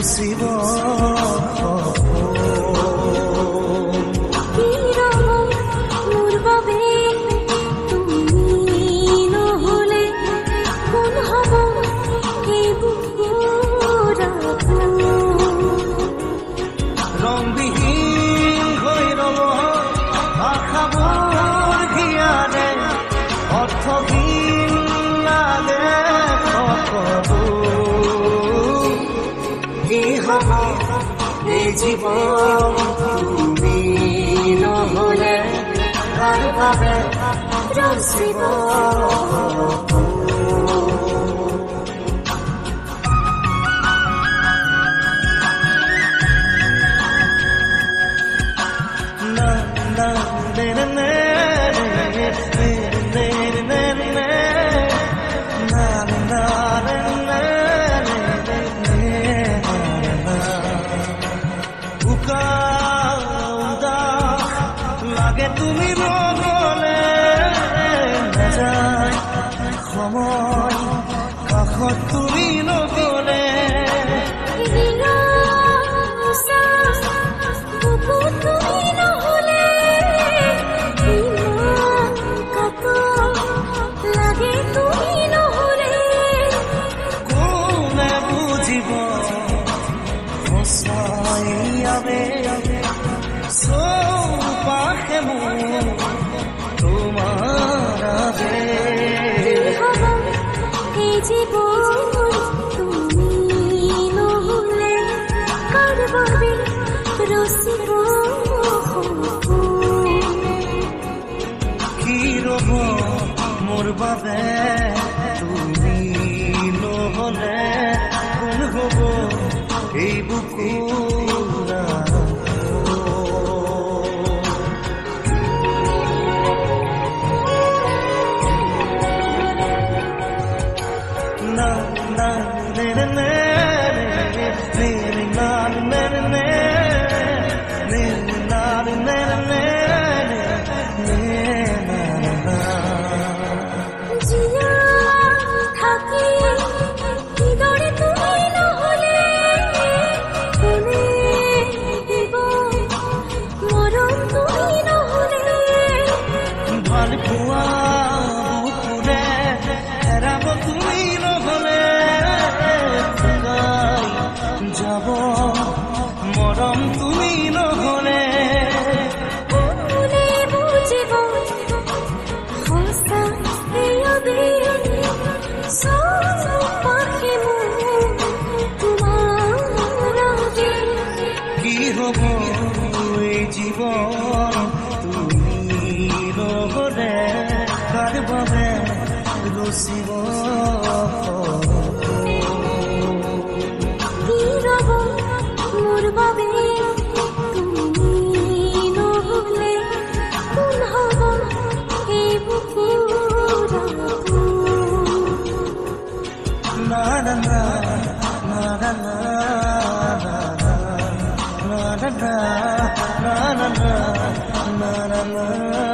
ৰচিব জীবন তুমি নহলে কাৰ ভাবে ৰচিব তুমি নগলে নাযায় সময় কাষত তুমি নগলে কোনে বুজিব সঁচাইয়াবে পাখে তোমার জীবন তুমি নহলে কার ভাবে রচিব কি ৰব মোৰ বাবে তুমি নহলে কোন হব এই বুকুৰা মৰম তুমি নহলে বুজিব সঁচা কি হব এই জীৱন তুমি নহলে কাৰ বাবে ৰচিব na na na na na na na na na na na na na